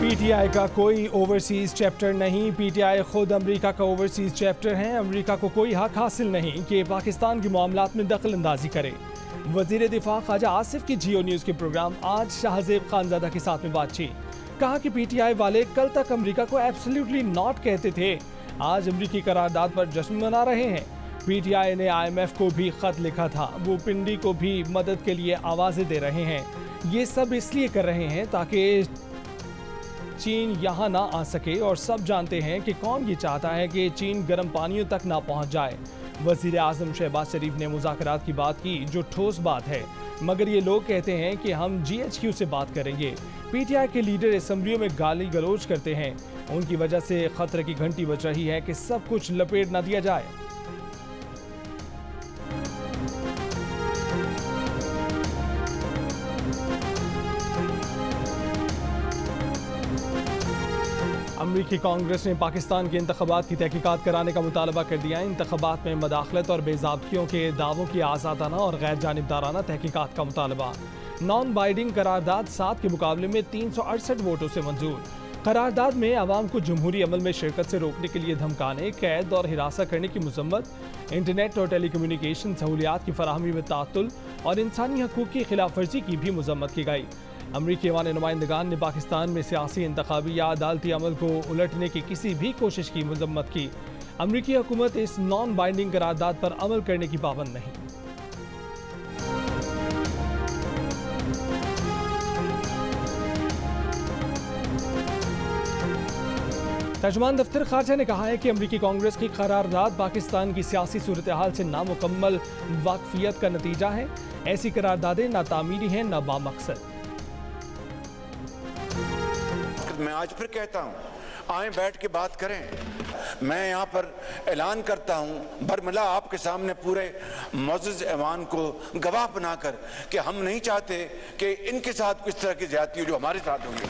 PTI का कोई overseas chapter नहीं। पीटीआई खुद अमेरिका का ओवरसीज चैप्टर है। अमेरिका को कोई हक हासिल नहीं कि पाकिस्तान के मामलात में दखल अंदाजी करे। वजीर दिफा ख्वाजा आसिफ की जियो न्यूज़ के प्रोग्राम आज शाहजेब खानजादा के साथ में बातचीत। कहा कि पीटीआई वाले कल तक अमेरिका को एब्सोल्युटली नॉट कहते थे, आज अमेरिकी करारदाद पर जश्न मना रहे हैं। पीटीआई ने IMF को भी खत लिखा था, वो पिंडी को भी मदद के लिए आवाज़ें दे रहे हैं। ये सब इसलिए कर रहे हैं ताकि चीन यहाँ ना आ सके, और सब जानते हैं कि कौन ये चाहता है कि चीन गर्म पानियों तक ना पहुँच जाए। वज़ीर आज़म शहबाज शरीफ ने मुज़ाकरात की बात की, जो ठोस बात है, मगर ये लोग कहते हैं कि हम GHQ से बात करेंगे। पीटीआई के लीडर असम्बलियों में गाली गलौज करते हैं, उनकी वजह से खतरे की घंटी बज रही है कि सब कुछ लपेट ना दिया जाए। अमरीकी कांग्रेस ने पाकिस्तान के इंतखाबात की तहकीकात कराने का मुतालबा कर दिया है। इंतखाबात में मदाखलत और बेज़ाब्तियों के दावों की आज़ादाना और गैर जानिबदाराना तहकीकात का मुतालबा। नॉन बाइंडिंग करारदाद 7 के मुकाबले में 368 वोटों से मंजूर। करारदाद में अवाम को जमहूरी अमल में शिरकत से रोकने के लिए धमकाने, कैद और हिरासत करने की मजम्मत, इंटरनेट और टेलीकम्युनिकेशन सहूलियात की फराहमी में तातुल और इंसानी हकूक़ की खिलाफ वर्जी की भी मजम्मत की गई। अमरीकी अवान नुमाइंदगान ने पाकिस्तान में सियासी, इंतखाबी या अदालती अमल को उलटने की किसी भी कोशिश की मजम्मत की। अमरीकी हुकूमत इस नॉन बाइंडिंग करारदाद पर अमल करने की पाबंद नहीं। तर्जुमान दफ्तर खारजा ने कहा है कि अमरीकी कांग्रेस की करारदाद पाकिस्तान की सियासी सूरत हाल से नामुकम्मल वाकफियत का नतीजा है। ऐसी करारदादें ना तामीरी हैं ना बामकसद। मैं आज फिर कहता हूँ, आए बैठ के बात करें। मैं यहाँ पर ऐलान करता हूँ बरमला आपके सामने पूरे मुअज़्ज़ज़ ऐवान को गवाह बनाकर कि हम नहीं चाहते कि इनके साथ किस तरह की ज़्यादती हो जो हमारे साथ होगी।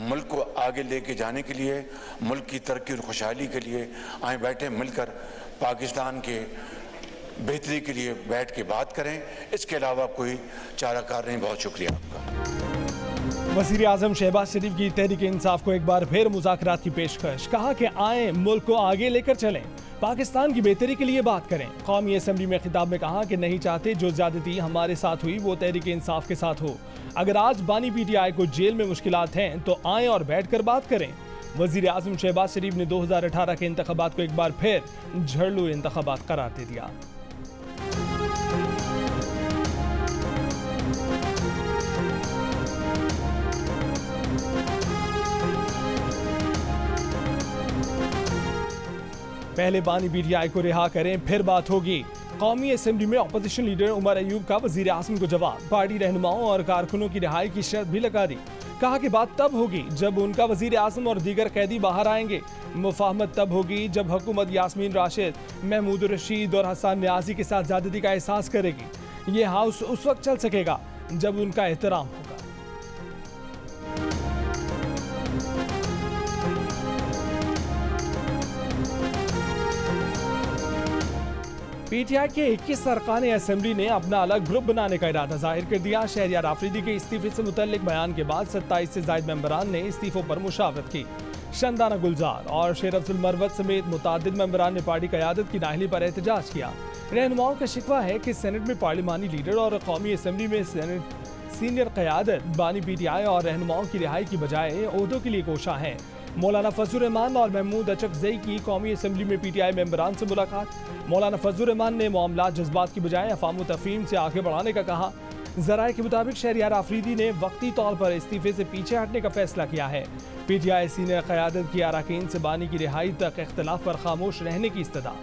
मुल्क को आगे लेके जाने के लिए, मुल्क की तरक्की और खुशहाली के लिए आए बैठे मिलकर पाकिस्तान के बेहतरी के लिए बैठ के बात करें। इसके अलावा कोई चाराकार नहीं। बहुत शुक्रिया आपका। वज़ीर आज़म शहबाज शरीफ की तहरीक इंसाफ को एक बार फिर मुज़ाकरात की पेशकश। कहा कि आए मुल्क को आगे लेकर चलें, पाकिस्तान की बेहतरी के लिए बात करें। कौमी असम्बली में खिताब में कहा कि नहीं चाहते जो ज़्यादती हमारे साथ हुई वो तहरीक इंसाफ के साथ हो। अगर आज बानी PTI को जेल में मुश्किलात हैं तो आए और बैठ कर बात करें। वज़ीर आज़म शहबाज शरीफ ने 2018 के इंतखाबात को एक बार फिर झड़लू इंतखाबात करार दे दिया। पहले बानी PTI को रिहा करें, फिर बात होगी। कौमी असम्बली में अपोजिशन लीडर उमर अयूब का वज़ीर आज़म को जवाब। पार्टी रहनुमाओं और कारकुनों की रिहाई की शर्त भी लगा दी। कहा कि बात तब होगी जब उनका वज़ीर आज़म और दीगर कैदी बाहर आएंगे। मुफाहमत तब होगी जब हुकूमत यास्मीन राशिद, महमूद रशीद और हसन न्याजी के साथ ज़्यादती का एहसास करेगी। ये हाउस उस वक्त चल सकेगा जब उनका एहतराम होगा। PTI के 21 अरकान असम्बली ने अपना अलग ग्रुप बनाने का इरादा जाहिर कर दिया। शहरियार आफरीदी के इस्तीफे से मुतल्लिक बयान के बाद 27 से ज़ायद मेंबरान ने इस्तीफों पर मुशावरत की। शंदाना गुलजार और शेर अफजल मरवत समेत मुतादिद मेंबरान ने पार्टी क़यादत की नाअहली पर एहतजाज किया। रहनुमाओं का शिकवा है कि सेनेट में पार्लिमानी लीडर और कौमी असम्बली में सीनियर क़यादत बानी PTI और रहनुमाओं की रिहाई की बजाय ओहदों के लिए कोशा हैं। मौलाना फजल रहमान और महमूद अचकज़ई की कौमी असम्बली में PTI मेंबरान से मुलाकात। मौलाना फजल रहमान ने मामलात जज्बात की बजाय अफ़ाम तफ़हीम से आगे बढ़ाने का कहा। ज़राए के मुताबिक शहरियार आफरीदी ने वक्ती तौर पर इस्तीफे से पीछे हटने का फैसला किया है। PTI सीनियर क़यादत की अरकान से बानी की रिहाई तक इख्तिलाफ पर खामोश रहने की इस्तदा।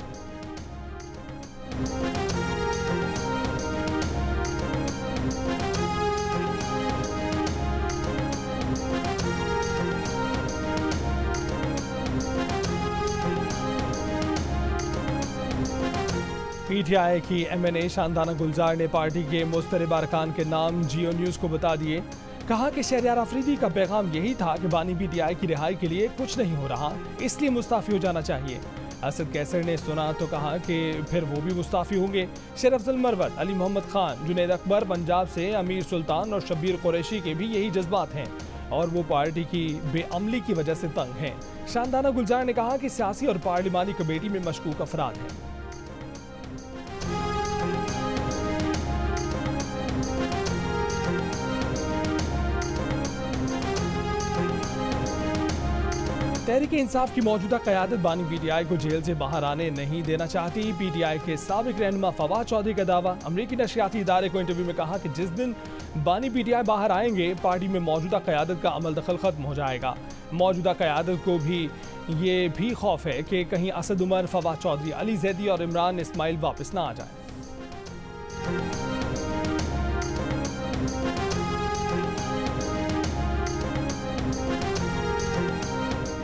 PTI की MNA शानदाना गुलजार ने पार्टी के मुस्तरब अरकान के नाम जियो न्यूज़ को बता दिए। कहा कि शहरियार आफरीदी का पैगाम यही था कि बानी PTI की रिहाई के लिए कुछ नहीं हो रहा, इसलिए मुस्ताफ़ी हो जाना चाहिए। असद कैसर ने सुना तो कहा कि फिर वो भी मुस्ताफ़ी होंगे। शेर अफजल मरवत, अली मोहम्मद खान, जुनैद अकबर पंजाब से, अमीर सुल्तान और शब्बीर कुरैशी के भी यही जज्बात हैं। और वो पार्टी की बेअमली की वजह से तंग हैं। शानदाना गुलजार ने कहा कि सियासी और पार्लिमानी कमेटी में मशकूक अफराद हैं। तहरीक इंसाफ की मौजूदा क़यादत बानी पीटीआई को जेल से बाहर आने नहीं देना चाहती। पीटीआई के साबिक रहनुमा फवाद चौधरी का दावा। अमरीकी नशरियाती इदारे को इंटरव्यू में कहा कि जिस दिन बानी पीटीआई बाहर आएंगे पार्टी में मौजूदा क़यादत का अमल दखल खत्म हो जाएगा। मौजूदा क़यादत को भी ये भी खौफ है कि कहीं असद उमर, फवाद चौधरी, अली जैदी और इमरान इस्माइल वापस ना आ जाए।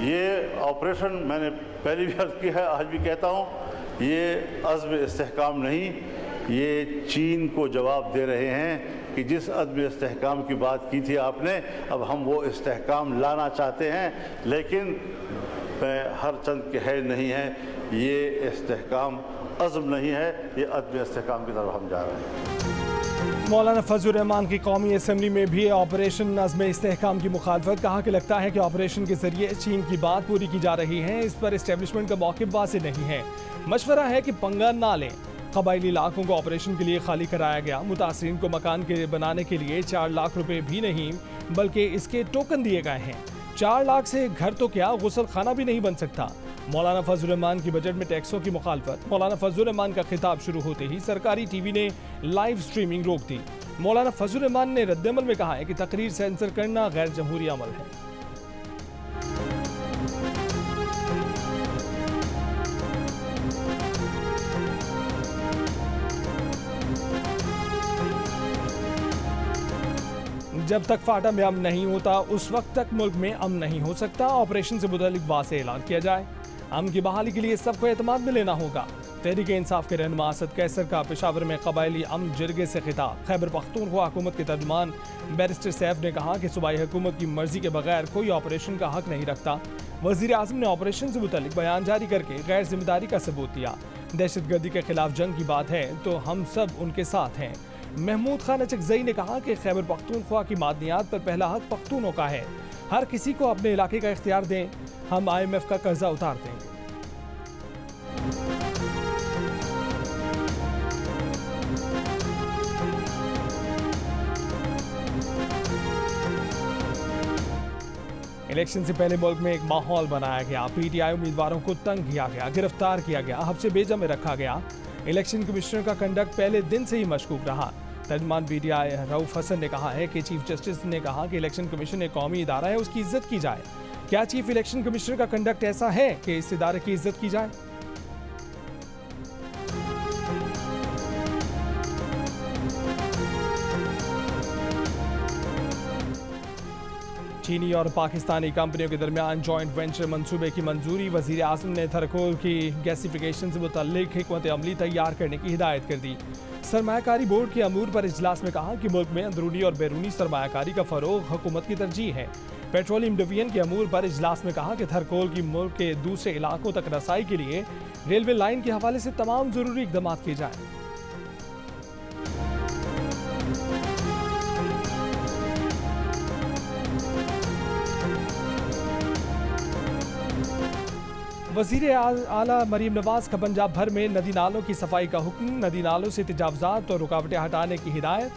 ये ऑपरेशन मैंने पहले भी अर्ज़ किया है, आज भी कहता हूँ, ये अज़्म इस्तेहकाम नहीं, ये चीन को जवाब दे रहे हैं कि जिस अज़्म इस्तेहकाम की बात की थी आपने, अब हम वो इस्तेहकाम लाना चाहते हैं, लेकिन हर चंद के है नहीं है, ये इस्तेहकाम अज़्म नहीं है, ये अज़्म इस्तेहकाम की तरफ हम जा रहे हैं। मौलाना फजलुर रहमान की कौमी असम्बली में भी ऑपरेशन नज़्म इस्तेहकाम की मुखालफत। कहा कि लगता है कि ऑपरेशन के जरिए चीन की बात पूरी की जा रही है, इस पर इस्टेब्लिशमेंट का मौक़िफ़ वाज़ेह नहीं है। मशवरा है कि पंगा ना लें। कबायली इलाकों को ऑपरेशन के लिए खाली कराया गया। मुतासरीन को मकान के बनाने के लिए 4 लाख रुपए भी नहीं बल्कि इसके टोकन दिए गए हैं। 4 लाख से घर तो क्या गुसल खाना भी नहीं बन सकता। मौलाना फजलुर रहमान की बजट में टैक्सों की मुखालफत। मौलाना फजलुर रहमान का खिताब शुरू होते ही सरकारी टीवी ने लाइव स्ट्रीमिंग रोक दी। मौलाना फजलुर रहमान ने रद्दमल में कहा है कि तकरीर सेंसर करना गैर जमहूरी अमल है। जब तक फाटा में अमन नहीं होता उस वक्त तक मुल्क में अमन नहीं हो सकता। ऑपरेशन से मुतालिक वाज़ेह ऐलान किया जाए। अमन की बहाली के लिए सबको एतमाद में लेना होगा। तहरीक इंसाफ के रहनुमा असद कैसर का पेशावर में कबायली अमन जिरगे से खिताब। खैबर पख्तूनख्वा हुकूमत के तर्जुमान बैरिस्टर सैफ ने कहा कि सूबाई हुकूमत की मर्जी के बगैर कोई ऑपरेशन का हक नहीं रखता। वज़ीर आज़म ने ऑपरेशन से मुतालिक बयान जारी करके गैर जिम्मेदारी का सबूत दिया। दहशतगर्दी के खिलाफ जंग की बात है तो हम सब उनके साथ हैं। महमूद खान अचकजई ने कहा कि खैबर पख्तूनख्वा की मादनियात पर पहला हक पख्तूनों का है। हर किसी को अपने इलाके का इख्तियार दें, हम IMF का कर्जा उतार देंगे। इलेक्शन से पहले मुल्क में एक माहौल बनाया गया। PTI उम्मीदवारों को तंग किया गया, गिरफ्तार किया गया, हब्से बेजा में रखा गया। इलेक्शन कमिश्नर का कंडक्ट पहले दिन से ही मशकूक रहा। तर्जुमान PTI रऊफ हसन ने कहा है कि चीफ जस्टिस ने कहा कि इलेक्शन कमीशन एक कौमी इदारा है, उसकी इज्जत की जाए। क्या चीफ इलेक्शन कमिश्नर का कंडक्ट ऐसा है कि इस इदारे की इज्जत की जाए? चीनी और पाकिस्तानी कंपनियों के दरमियान जॉइंट वेंचर मंसूबे की मंजूरी। वजीर आज़म ने थरकोल की गैसिफिकेशन से मुतल्लिक हिकमत अमली तैयार करने की हिदायत कर दी। सरमायाकारी बोर्ड के अमूर पर इजलास में कहा कि मुल्क में अंदरूनी और बैरूनी सरमायाकारी का फरोग हुकूमत की तरजीह है। पेट्रोलियम डिवीजन के अमूर पर इजलास में कहा कि थरकोल की मुल्क के दूसरे इलाकों तक रसाई के लिए रेलवे लाइन के हवाले से तमाम जरूरी इकदाम किए जाएं। वज़ीर आला मरीम नवाज का पंजाब भर में नदी नालों की सफाई का हुक्म। नदी नालों से तजावुज़ात और रुकावटें हटाने की हिदायत।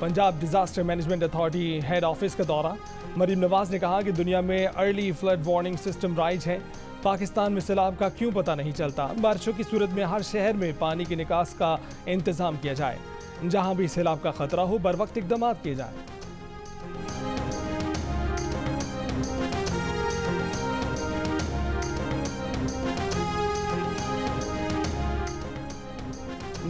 Punjab disaster management authority head office का दौरा। मरीम नवाज ने कहा कि दुनिया में early flood warning system rise है, पाकिस्तान में सैलाब का क्यों पता नहीं चलता। बारिशों की सूरत में हर शहर में पानी के निकास का इंतजाम किया जाए, जहां भी सैलाब का खतरा हो बर वक्त इकदाम किए जाए।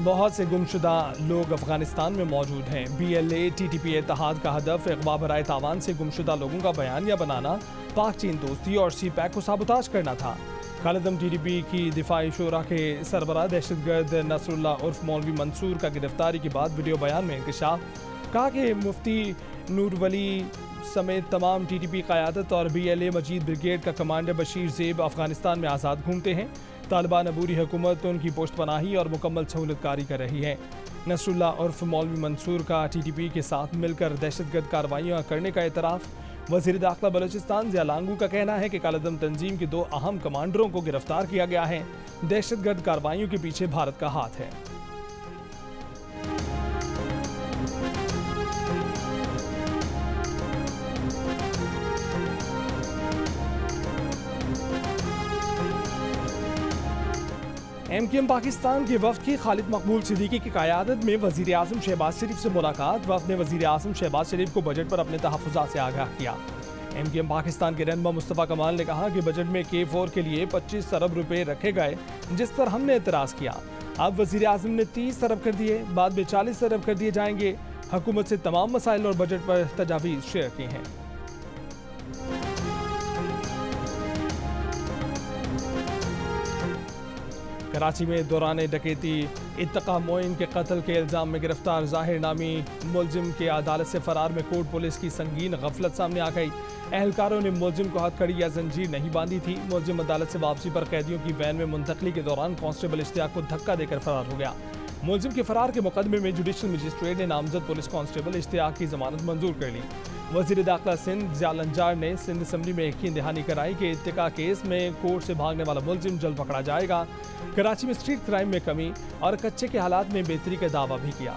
बहुत से गुमशुदा लोग अफगानिस्तान में मौजूद हैं। BLA TTP इत्तेहाद का हदफ अगवा बराए तावान से गुमशुदा लोगों का बयानिया बनाना, पाक चीन दोस्ती और CPAC को साबोताज करना था। खालिदम TTP की दिफाई शोरा के सरबराह दहशतगर्द नसरुल्लाह उर्फ मौलवी मंसूर का गिरफ्तारी के बाद वीडियो बयान में इंकशाफ। कहा कि मुफ्ती नूर वली समेत तमाम TTP क़यादत और BLA मजीद ब्रिगेड का कमांडर बशीर ज़ेब अफगानिस्तान में आज़ाद घूमते हैं। तालिबान अबूरी हुकूमत उनकी पोस्ट पनाही और मुकम्मल सहूलतकारी कर रही है। नसरुल्लाह उर्फ मौलवी मंसूर का TTP के साथ मिलकर दहशतगर्द कार्रवाइयाँ करने का एतराफ़। वज़ीर दाखिला बलूचिस्तान ज़िया लांगू का कहना है कि कालादम तंजीम के 2 अहम कमांडरों को गिरफ्तार किया गया है। दहशतगर्द कार्रवाइयों के पीछे भारत का हाथ है। MKM पाकिस्तान के वफ्द की खालिद मकबूल सिद्दीकी की क़यादत में वज़ीर आज़म शहबाज शरीफ से मुलाकात। वफ्द ने वज़ीर आज़म शहबाज शरीफ को बजट पर अपने तहफ़्फ़ुज़ात से आगाह किया। MKM पाकिस्तान के रहनुमा मुस्तफ़ा कमाल ने कहा कि बजट में K4 के लिए 25 अरब रुपए रखे गए, जिस पर हमने एतराज़ किया। अब वज़ीर आज़म ने 30 अरब कर दिए, बाद में 40 अरब कर दिए जाएंगे। हुकूमत से तमाम मसाइल और बजट पर तजावीज़ शेयर की हैं। कराची में दौरान डकैती इत्तका मोइन के कत्ल के इल्ज़ाम में गिरफ्तार ज़ाहिर नामी मुलजिम के अदालत से फरार में कोर्ट पुलिस की संगीन गफलत सामने आ गई। एहलकारों ने मुलजिम को हथकड़ी या जंजीर नहीं बांधी थी। मुलजिम अदालत से वापसी पर कैदियों की वैन में मुंतकली के दौरान कांस्टेबल इश्तियाक को धक्का देकर फरार हो गया। मुलजिम के फरार के मुकदमे में जुडिशल मजिस्ट्रेट ने नामजद पुलिस कांस्टेबल इश्तियाक की जमानत मंजूर कर ली। वज़ीर दाखिला सिंध ज़िया लंजार ने सिंध असम्बली में यकीन दहानी कराई कि इत्तिका केस में कोर्ट से भागने वाला मुलजिम जल्द पकड़ा जाएगा। कराची में स्ट्रीट क्राइम में कमी और कच्चे के हालात में बेहतरी का दावा भी किया।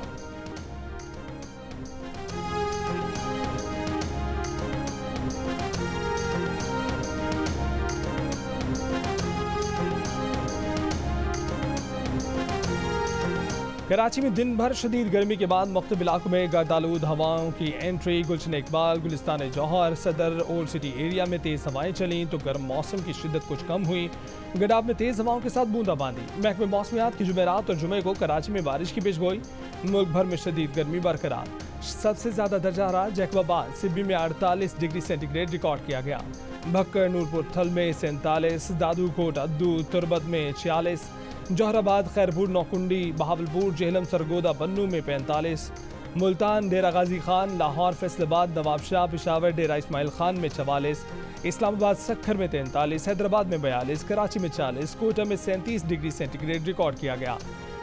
कराची में दिन भर शदीद गर्मी के बाद मुख्तलिफ इलाकों में गर्दालूद हवाओं की एंट्री। गुलशन इकबाल, गुलिस्तान जौहर, सदर, ओल्ड सिटी एरिया में तेज़ हवाएं चलीं तो गर्म मौसम की शिद्दत कुछ कम हुई। गडाब में तेज़ हवाओं के साथ बूंदाबांदी। महकमे मौसमियात की जुमेरात और जुमे को कराची में बारिश की पेशगोई। मुल्क भर में शदीद गर्मी बरकरार। सबसे ज़्यादा दर्जा हरारत जैकबाबाद सिब्बी में 48 डिग्री सेंटीग्रेड रिकॉर्ड किया गया। भक्कर नूरपुर थल में 47, दादूकोट अद्दू तुरबत में 46, जौहराबाद, खैरपुर, नौकुंडी, बहावलपुर, जेहलम, सरगोदा, बन्नू में 45, मुल्तान, डेरा गाजी खान, लाहौर, फैसलाबाद, नवाबशाह, पेशावर, डेरा इस्माइल खान में 44, इस्लामाबाद सक्खर में 43, हैदराबाद में 42, कराची में 40, कोटा में 37 डिग्री सेंटीग्रेड रिकॉर्ड किया गया।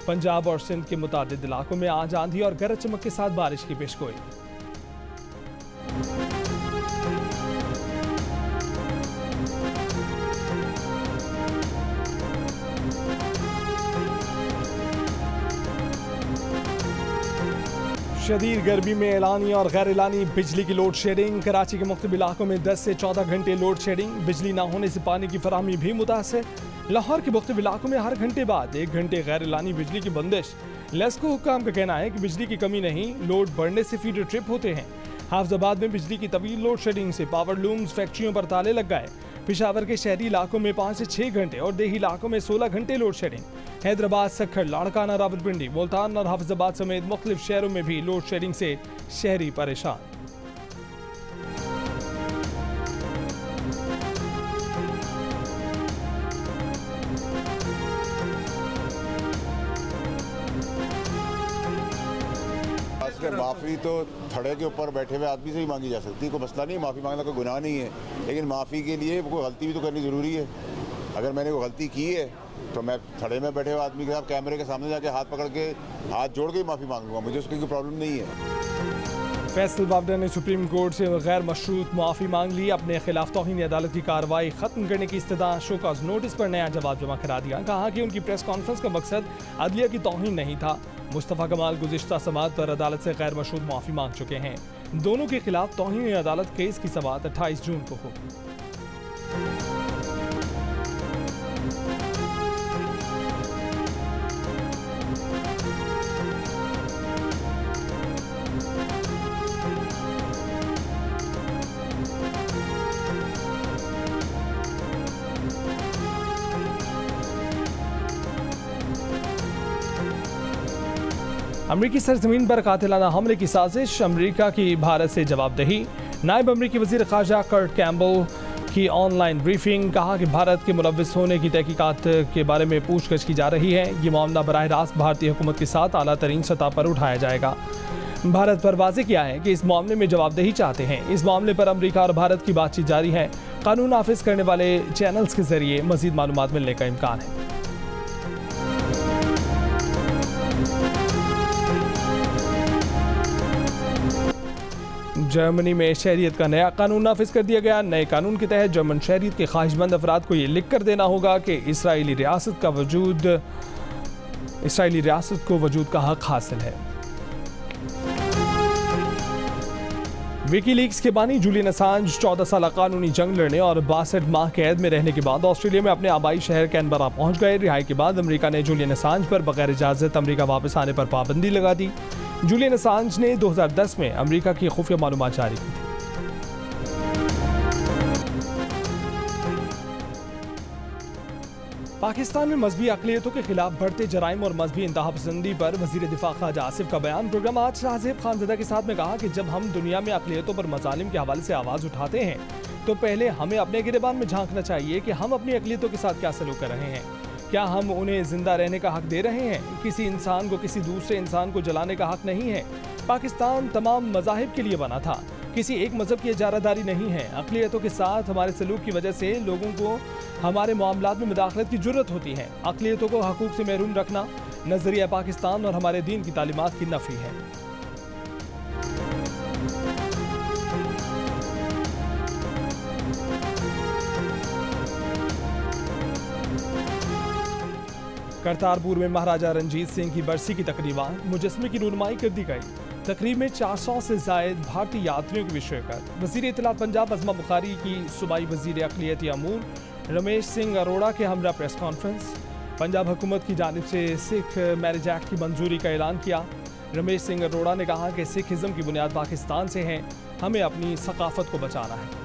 पंजाब और सिंध के मुतादिद इलाकों में आज आंधी और गरज चमक के साथ बारिश की पेशगोई। शदीद गर्मी में एलानी और गैर एलानी बिजली की लोड शेडिंग। कराची के मुख्तलिफ इलाकों में 10 से 14 घंटे लोड शेडिंग। बिजली ना होने से पानी की फराहमी भी मुतासर। लाहौर के मुख्तलिफ इलाकों में हर घंटे बाद 1 घंटे गैर एलानी बिजली की बंदिश। लेस्को हुक्काम का कहना है कि बिजली की कमी नहीं, लोड बढ़ने से फीडर ट्रिप होते हैं। हाफिजाबाद में बिजली की तवील लोड शेडिंग से पावर लूम्स फैक्ट्रियों पर ताले लग गए। पेशावर के शहरी इलाकों में 5 से 6 घंटे और देही इलाकों में 16 घंटे लोड शेडिंग। हैदराबाद, सक्खर, लाड़काना, रावलपिंडी, मुल्तान और हाफिजाबाद समेत मुख्तलिफ शहरों में भी लोड शेडिंग से शहरी परेशान। माफ़ी तो थड़े के ऊपर बैठे हुए आदमी से ही मांगी जा सकती है, कोई मसला नहीं, माफ़ी मांगना कोई गुनाह नहीं है। लेकिन माफ़ी के लिए कोई गलती भी तो करनी ज़रूरी है। अगर मैंने कोई गलती की है तो मैं थड़े में बैठे हुए आदमी के साथ कैमरे के सामने जाके हाथ पकड़ के हाथ जोड़ के ही माफ़ी मांग लूँगा, मुझे उसकी कोई प्रॉब्लम नहीं है। फैसल बाबरा ने सुप्रीम कोर्ट से गैर मशरूत मुआफ़ी मांग ली। अपने खिलाफ तौहीन अदालत की कार्रवाई ख़त्म करने की इस्तदा शोकाज नोटिस पर नया जवाब जमा करा दिया। कहा कि उनकी प्रेस कॉन्फ्रेंस का मकसद अदलिया की तौहीन नहीं था। मुस्तफ़ा कमाल गुज़िश्ता समाअत पर अदालत से गैर मशरूत मुआफ़ी मांग चुके हैं। दोनों के खिलाफ तौहीन अदालत केस की समाअत 28 जून को हो। अमरीकी सरजमीन पर कातिलाना हमले की साजिश, अमरीका की भारत से जवाबदेही। नायब अमरीकी वज़ीर ख़ारजा कर्ट कैम्बल की ऑनलाइन ब्रीफिंग। कहा कि भारत के मुलव्विस होने की तहकीकात के बारे में पूछगछ की जा रही है। ये मामला बराह रास्त भारतीय हुकूमत के साथ आला तरीन सतह पर उठाया जाएगा। भारत पर वाज़ेह किया है कि इस मामले में जवाबदेही चाहते हैं। इस मामले पर अमरीका और भारत की बातचीत जारी है। कानून नाफिज करने वाले चैनल्स के जरिए मज़ीद मालूमात मिलने का इम्कान है। जर्मनी में शहरियत का नया कानून नाफिज कर दिया गया। नए कानून के तहत जर्मन शहरियत के ख्वाहिशमंद अफराद को ये लिख कर देना होगा कि इसराइली रियासत को वजूद का हक हासिल है। विकीलीक्स के बानी जूलियन असांज 14 साल कानूनी जंग लड़ने और 62 माह कैद में रहने के बाद ऑस्ट्रेलिया में अपने आबाई शहर कैनबरा पहुंच गए। रिहाई के बाद अमेरिका ने जूलियन असांज पर बगैर इजाजत अमेरिका वापस आने पर पाबंदी लगा दी। जूलियन असांज ने 2010 में अमेरिका की खुफिया मालूमात जारी की थी। पाकिस्तान में मजहबी अक़लियतों के खिलाफ बढ़ते जराइम और मजहबी इंतहापसंदी पर वज़ीर दिफा ख्वाजा आसिफ का बयान। प्रोग्राम आज शाहज़ेब खानज़दा के साथ में कहा कि जब हम दुनिया में अक़लियतों पर मज़ालिम के हवाले से आवाज़ उठाते हैं तो पहले हमें अपने गिरेबान में झांकना चाहिए कि हम अपनी अक़लियतों के साथ क्या सलूक कर रहे हैं। क्या हम उन्हें जिंदा रहने का हक दे रहे हैं? किसी इंसान को किसी दूसरे इंसान को जलाने का हक नहीं है। पाकिस्तान तमाम मज़ाहिब के लिए बना था, किसी एक मज़हब की इजारादारी नहीं है। अक़लियतों के साथ हमारे सलूक की वजह से लोगों को हमारे मामलात में मुदाखलत की ज़रूरत होती है। अक़लियतों को हकूक़ से महरूम रखना नज़रिया पाकिस्तान और हमारे दीन की तालीमात की नफ़ी है। करतारपुर में महाराजा रंजीत सिंह की बरसी की तकरीबा मुजस्मे की रुनमाई कर दी गई। तकरीब में 400 से जायद भारतीय यात्रियों की भी शिरकत। वज़ीर इत्तलात पंजाब अज़मा बुखारी की सूबाई वज़ीर अक़लियती अमूर रमेश सिंह अरोड़ा के हमरा प्रेस कॉन्फ्रेंस। पंजाब हुकूमत की जानिब से सिख मैरिज एक्ट की मंजूरी का ऐलान किया। रमेश सिंह अरोड़ा ने कहा कि सिखिज़म की बुनियाद पाकिस्तान से है, हमें अपनी सकाफत को बचाना है।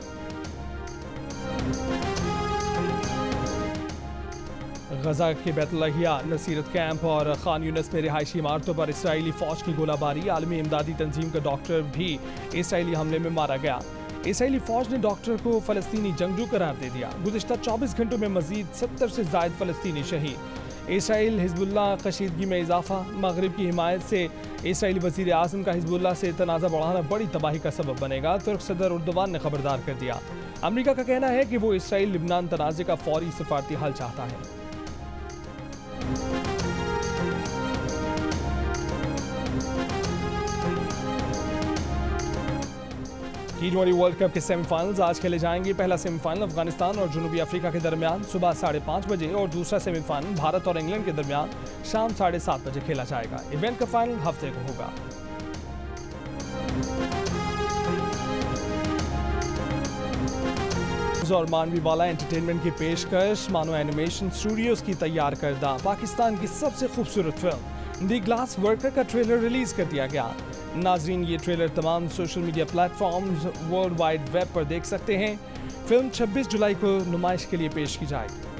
गजा के बैतुल्लाहिया नसीरत कैंप और खान यूनिस में रिहायशी इमारतों पर इसराइली फौज की गोलाबारी। आलमी इमदादी तंजीम का डॉक्टर भी इसराइली हमले में मारा गया। इसराइली फौज ने डॉक्टर को फ़लस्तीनी जंगजू करार दे दिया। गुज़िश्ता 24 घंटों में मजीद 70 से ज़ायद फ़लस्तीनी शहीद। इसराइल हिज़्बुल्लाह कशीदगी में इजाफा। मगरिब की हिमायत से इसराइली वज़ीर आज़म का हिज़्बुल्लाह से तनाज़ा बढ़ाना बड़ी तबाही का सबब बनेगा। तुर्क सदर उर्दवान ने खबरदार कर दिया। अमरीका का कहना है कि वो इसराइल लिबनान तनाज़े का फौरी सफारती हल चाहता है। T20 वर्ल्ड कप के सेमीफाइनल्स आज खेले जाएंगे। पहला सेमीफाइनल अफगानिस्तान और जनूबी अफ्रीका के दरमियान सुबह 5:30 बजे और दूसरा सेमीफाइनल भारत और इंग्लैंड के दरमियान शाम 7:30 बजे खेला जाएगा। इवेंट का फाइनल हफ्ते को होगा। और मानवी वाला एंटरटेनमेंट की पेशकश मानो एनिमेशन स्टूडियोज की तैयार करदा पाकिस्तान की सबसे खूबसूरत फिल्म द ग्लास वर्कर का ट्रेलर रिलीज कर दिया गया। नाजरीन, ये ट्रेलर तमाम social media platforms world wide web पर देख सकते हैं। फिल्म 26 जुलाई को नुमाइश के लिए पेश की जाएगी।